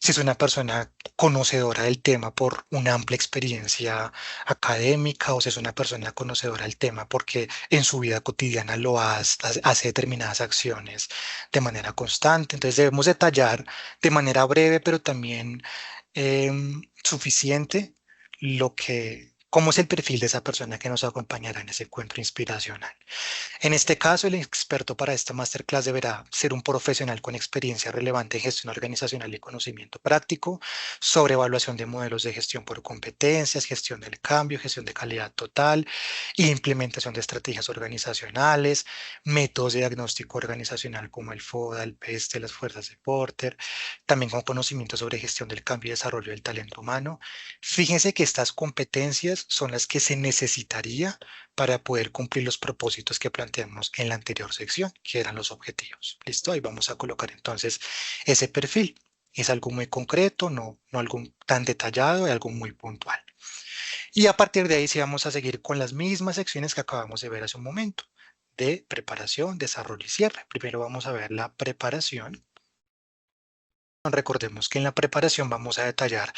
Speaker 2: si es una persona conocedora del tema por una amplia experiencia académica o si es una persona conocedora del tema porque en su vida cotidiana hace determinadas acciones de manera constante. Entonces debemos detallar de manera breve, pero también suficiente cómo es el perfil de esa persona que nos acompañará en ese encuentro inspiracional. En este caso, el experto para esta masterclass deberá ser un profesional con experiencia relevante en gestión organizacional y conocimiento práctico sobre evaluación de modelos de gestión por competencias, gestión del cambio, gestión de calidad total e implementación de estrategias organizacionales, métodos de diagnóstico organizacional como el FODA, el PESTE, las fuerzas de Porter, también con conocimiento sobre gestión del cambio y desarrollo del talento humano. Fíjense que estas competencias son las que se necesitaría para poder cumplir los propósitos que planteamos en la anterior sección, que eran los objetivos. ¿Listo? Ahí vamos a colocar entonces ese perfil. Es algo muy concreto, no algo tan detallado, es algo muy puntual. Y a partir de ahí sí vamos a seguir con las mismas secciones que acabamos de ver hace un momento, de preparación, desarrollo y cierre. Primero vamos a ver la preparación. Recordemos que en la preparación vamos a detallar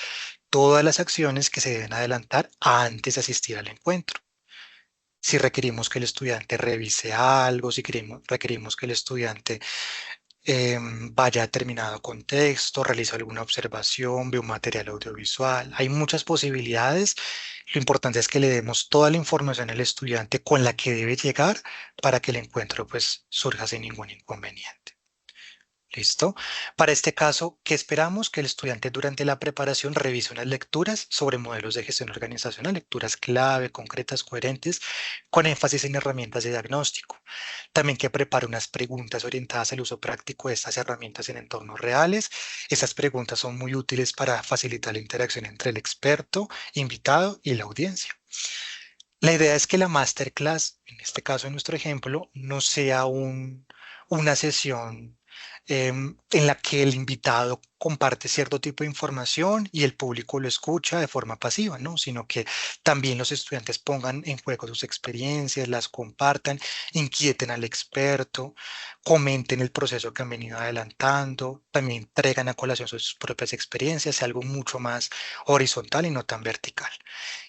Speaker 2: todas las acciones que se deben adelantar antes de asistir al encuentro. Si requerimos que el estudiante revise algo, si requerimos que el estudiante vaya a determinado contexto, realice alguna observación, ve un material audiovisual. Hay muchas posibilidades. Lo importante es que le demos toda la información al estudiante con la que debe llegar para que el encuentro pues surja sin ningún inconveniente. ¿Listo? Para este caso, ¿qué esperamos? Que el estudiante durante la preparación revise unas lecturas sobre modelos de gestión organizacional, lecturas clave, concretas, coherentes, con énfasis en herramientas de diagnóstico. También que prepare unas preguntas orientadas al uso práctico de estas herramientas en entornos reales. Estas preguntas son muy útiles para facilitar la interacción entre el experto, invitado y la audiencia. La idea es que la masterclass, en este caso en nuestro ejemplo, no sea una sesión en la que el invitado comparte cierto tipo de información y el público lo escucha de forma pasiva, ¿no? Sino que también los estudiantes pongan en juego sus experiencias, las compartan, inquieten al experto, comenten el proceso que han venido adelantando, también traigan a colación sus propias experiencias, sea algo mucho más horizontal y no tan vertical.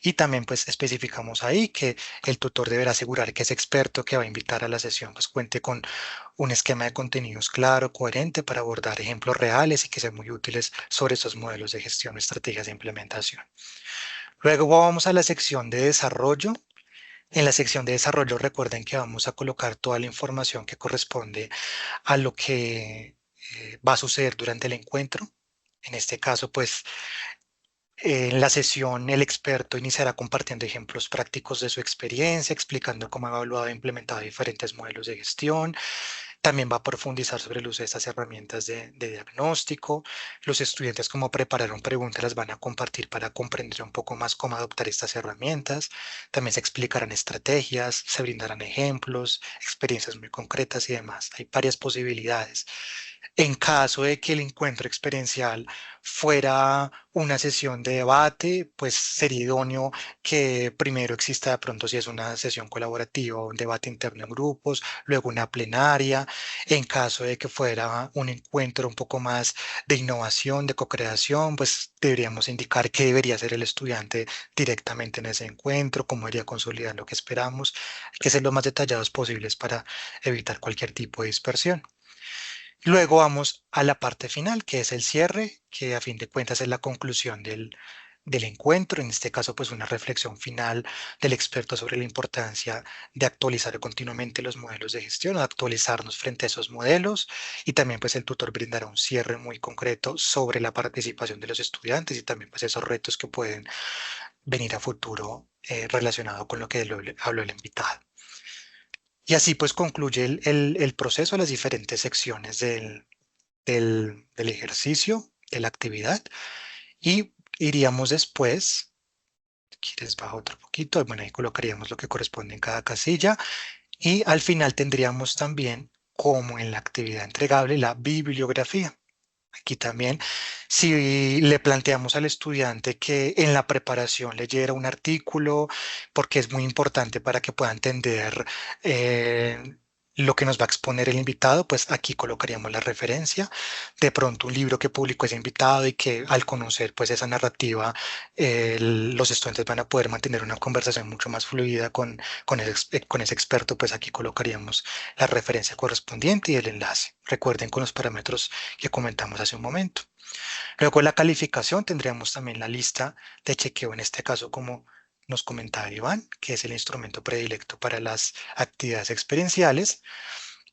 Speaker 2: Y también pues especificamos ahí que el tutor deberá asegurar que ese experto que va a invitar a la sesión pues cuente con un esquema de contenidos claro, coherente para abordar ejemplos reales y que sean muy útiles sobre estos modelos de gestión, estrategias de implementación. Luego vamos a la sección de desarrollo. En la sección de desarrollo recuerden que vamos a colocar toda la información que corresponde a lo que va a suceder durante el encuentro. En este caso, pues en la sesión, el experto iniciará compartiendo ejemplos prácticos de su experiencia, explicando cómo ha evaluado e implementado diferentes modelos de gestión. También va a profundizar sobre el uso de estas herramientas de diagnóstico. Los estudiantes, como prepararon preguntas, las van a compartir para comprender un poco más cómo adoptar estas herramientas. También se explicarán estrategias, se brindarán ejemplos, experiencias muy concretas y demás. Hay varias posibilidades. En caso de que el encuentro experiencial fuera una sesión de debate, pues sería idóneo que primero exista de pronto si es una sesión colaborativa o un debate interno en grupos, luego una plenaria. En caso de que fuera un encuentro un poco más de innovación, de co-creación, pues deberíamos indicar qué debería hacer el estudiante directamente en ese encuentro, cómo debería consolidar lo que esperamos. Hay que ser lo más detallados posibles para evitar cualquier tipo de dispersión. Luego vamos a la parte final, que es el cierre, que a fin de cuentas es la conclusión del encuentro. En este caso, pues una reflexión final del experto sobre la importancia de actualizar continuamente los modelos de gestión, de actualizarnos frente a esos modelos. Y también, pues el tutor brindará un cierre muy concreto sobre la participación de los estudiantes y también, pues esos retos que pueden venir a futuro relacionado con lo que habló el invitado. Y así pues concluye el proceso, las diferentes secciones del ejercicio, de la actividad. Y iríamos después, si quieres bajo otro poquito, bueno, ahí colocaríamos lo que corresponde en cada casilla. Y al final tendríamos también, como en la actividad entregable, la bibliografía. Aquí también, si le planteamos al estudiante que en la preparación leyera un artículo, porque es muy importante para que pueda entender lo que nos va a exponer el invitado, pues aquí colocaríamos la referencia. De pronto un libro que publicó ese invitado y que al conocer pues esa narrativa, los estudiantes van a poder mantener una conversación mucho más fluida con ese experto, pues aquí colocaríamos la referencia correspondiente y el enlace. Recuerden con los parámetros que comentamos hace un momento. Luego de la calificación tendríamos también la lista de chequeo, en este caso como nos comentaba Iván, que es el instrumento predilecto para las actividades experienciales,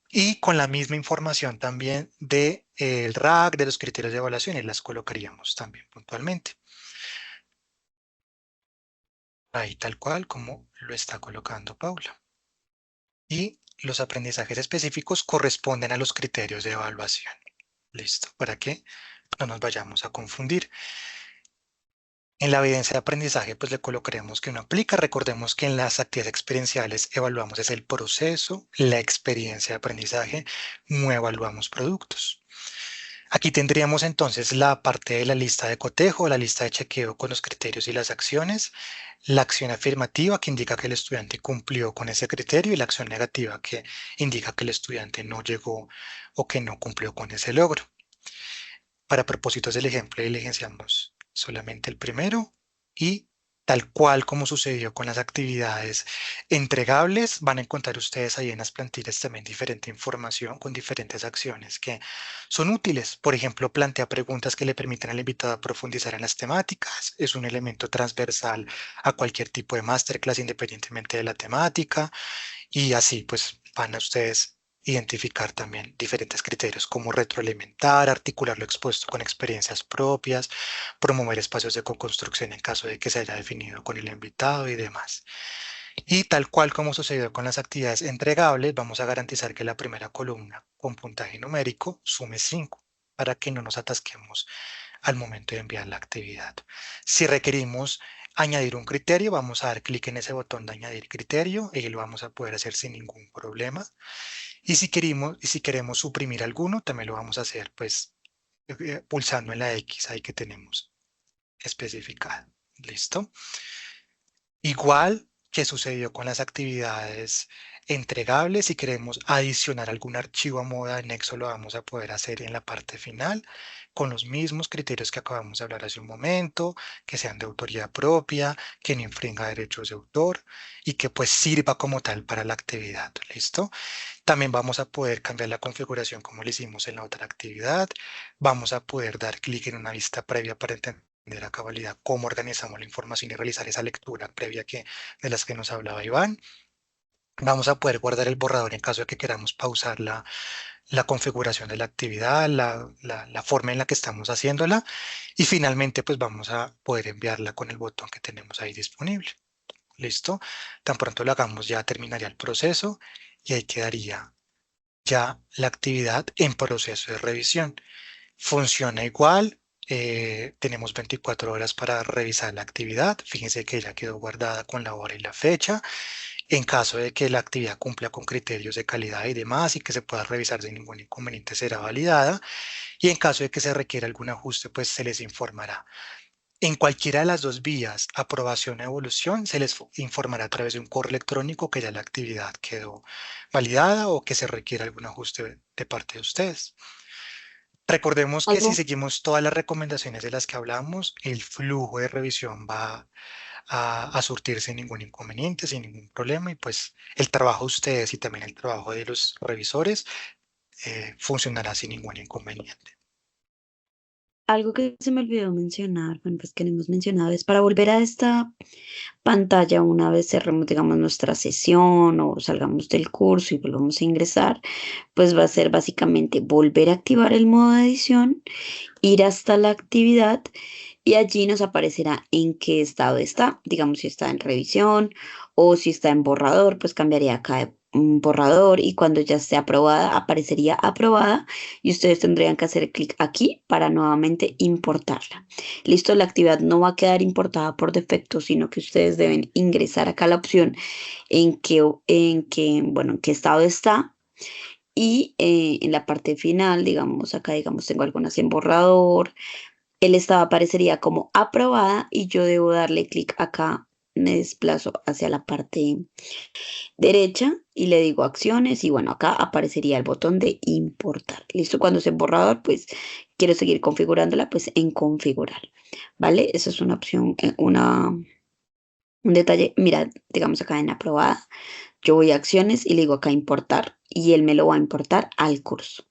Speaker 2: y con la misma información también del RAC, de los criterios de evaluación, y las colocaríamos también puntualmente. Ahí tal cual como lo está colocando Paula. Y los aprendizajes específicos corresponden a los criterios de evaluación. Listo, para que no nos vayamos a confundir. En la evidencia de aprendizaje, pues le colocaremos que no aplica. Recordemos que en las actividades experienciales evaluamos es el proceso, la experiencia de aprendizaje, no evaluamos productos. Aquí tendríamos entonces la parte de la lista de cotejo, la lista de chequeo con los criterios y las acciones, la acción afirmativa que indica que el estudiante cumplió con ese criterio y la acción negativa que indica que el estudiante no llegó o que no cumplió con ese logro. Para propósitos del ejemplo, diligenciamos solamente el primero y tal cual como sucedió con las actividades entregables, van a encontrar ustedes ahí en las plantillas también diferente información con diferentes acciones que son útiles. Por ejemplo, plantea preguntas que le permiten al invitado a profundizar en las temáticas. Es un elemento transversal a cualquier tipo de masterclass independientemente de la temática. Y así pues van a ustedes identificar también diferentes criterios como retroalimentar, articular lo expuesto con experiencias propias, promover espacios de co-construcción en caso de que se haya definido con el invitado y demás. Y tal cual como sucedió con las actividades entregables, vamos a garantizar que la primera columna con puntaje numérico sume 5 para que no nos atasquemos al momento de enviar la actividad. Si requerimos añadir un criterio, vamos a dar clic en ese botón de añadir criterio y lo vamos a poder hacer sin ningún problema. Y si queremos suprimir alguno, también lo vamos a hacer pues pulsando en la X ahí que tenemos especificada. ¿Listo? Igual que sucedió con las actividades entregables, si queremos adicionar algún archivo a modo de anexo, lo vamos a poder hacer en la parte final con los mismos criterios que acabamos de hablar hace un momento, que sean de autoría propia, que no infringa derechos de autor y que pues sirva como tal para la actividad. ¿Listo? También vamos a poder cambiar la configuración como lo hicimos en la otra actividad. Vamos a poder dar clic en una vista previa para entender a cabalidad cómo organizamos la información y realizar esa lectura previa de las que nos hablaba Iván. Vamos a poder guardar el borrador en caso de que queramos pausar la configuración de la actividad, la forma en la que estamos haciéndola. Y finalmente, pues vamos a poder enviarla con el botón que tenemos ahí disponible. ¿Listo? Tan pronto lo hagamos, ya terminaría el proceso y ahí quedaría ya la actividad en proceso de revisión. Funciona igual, tenemos 24 horas para revisar la actividad. Fíjense que ya quedó guardada con la hora y la fecha En caso de que la actividad cumpla con criterios de calidad y demás y que se pueda revisar sin ningún inconveniente, será validada. Y en caso de que se requiera algún ajuste, pues se les informará. En cualquiera de las dos vías, aprobación o evolución, se les informará a través de un correo electrónico que ya la actividad quedó validada o que se requiera algún ajuste de parte de ustedes. Recordemos que si
Speaker 1: Algo,
Speaker 2: seguimos todas las recomendaciones de las que hablamos, el flujo de revisión va a surtir sin ningún inconveniente, sin ningún problema, y pues el trabajo de ustedes y también el trabajo de los revisores funcionará sin ningún inconveniente.
Speaker 1: algo que se me olvidó mencionar, bueno, pues que no hemos mencionado, es para volver a esta pantalla una vez cerremos, digamos, nuestra sesión o salgamos del curso y volvamos a ingresar, pues va a ser básicamente volver a activar el modo de edición, ir hasta la actividad y allí nos aparecerá en qué estado está, digamos si está en revisión o si está en borrador, pues cambiaría acá de borrador y cuando ya esté aprobada aparecería aprobada y ustedes tendrían que hacer clic aquí para nuevamente importarla. Listo, la actividad no va a quedar importada por defecto, sino que ustedes deben ingresar acá la opción bueno, en qué estado está y en la parte final, digamos, acá digamos tengo algunas en borrador, el estado aparecería como aprobada y yo debo darle clic acá, me desplazo hacia la parte derecha y le digo acciones y bueno, acá aparecería el botón de importar. Listo, cuando sea borrador, pues quiero seguir configurándola, pues en configurar, ¿vale? Esa es una opción, un detalle, mira, digamos acá en aprobada, yo voy a acciones y le digo acá importar y él me lo va a importar al curso.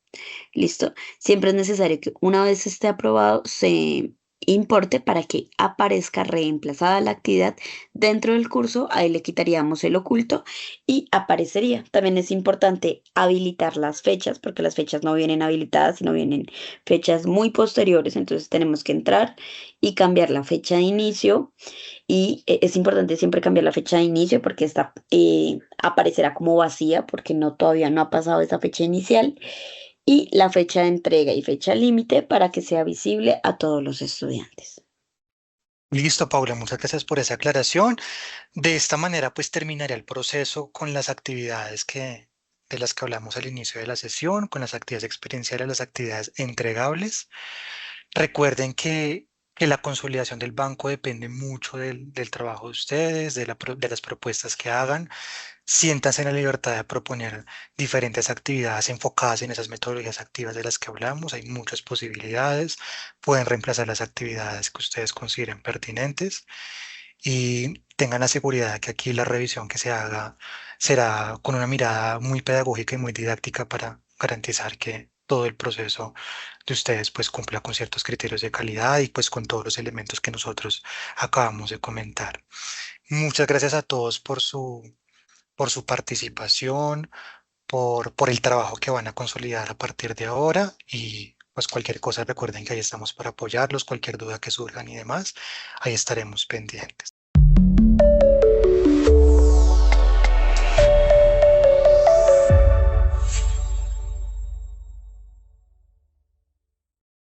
Speaker 1: ¿Listo? Siempre es necesario que una vez esté aprobado se importe para que aparezca reemplazada la actividad dentro del curso. Ahí le quitaríamos el oculto y aparecería. También es importante habilitar las fechas porque las fechas no vienen habilitadas, sino vienen fechas muy posteriores. Entonces tenemos que entrar y cambiar la fecha de inicio y es importante siempre cambiar la fecha de inicio porque esta aparecerá como vacía porque no todavía no ha pasado esa fecha inicial y la fecha de entrega y fecha límite para que sea visible a todos los estudiantes.
Speaker 2: Listo, Paula, muchas gracias por esa aclaración. De esta manera, pues terminaría el proceso con las actividades de las que hablamos al inicio de la sesión, con las actividades experienciales, las actividades entregables. Recuerden que la consolidación del banco depende mucho del trabajo de ustedes, de las propuestas que hagan. Siéntanse en la libertad de proponer diferentes actividades enfocadas en esas metodologías activas de las que hablamos. Hay muchas posibilidades. Pueden reemplazar las actividades que ustedes consideren pertinentes y tengan la seguridad de que aquí la revisión que se haga será con una mirada muy pedagógica y muy didáctica para garantizar que todo el proceso de ustedes pues cumpla con ciertos criterios de calidad y pues con todos los elementos que nosotros acabamos de comentar. Muchas gracias a todos por su participación, por el trabajo que van a consolidar a partir de ahora y pues cualquier cosa recuerden que ahí estamos para apoyarlos, cualquier duda que surjan y demás, ahí estaremos pendientes.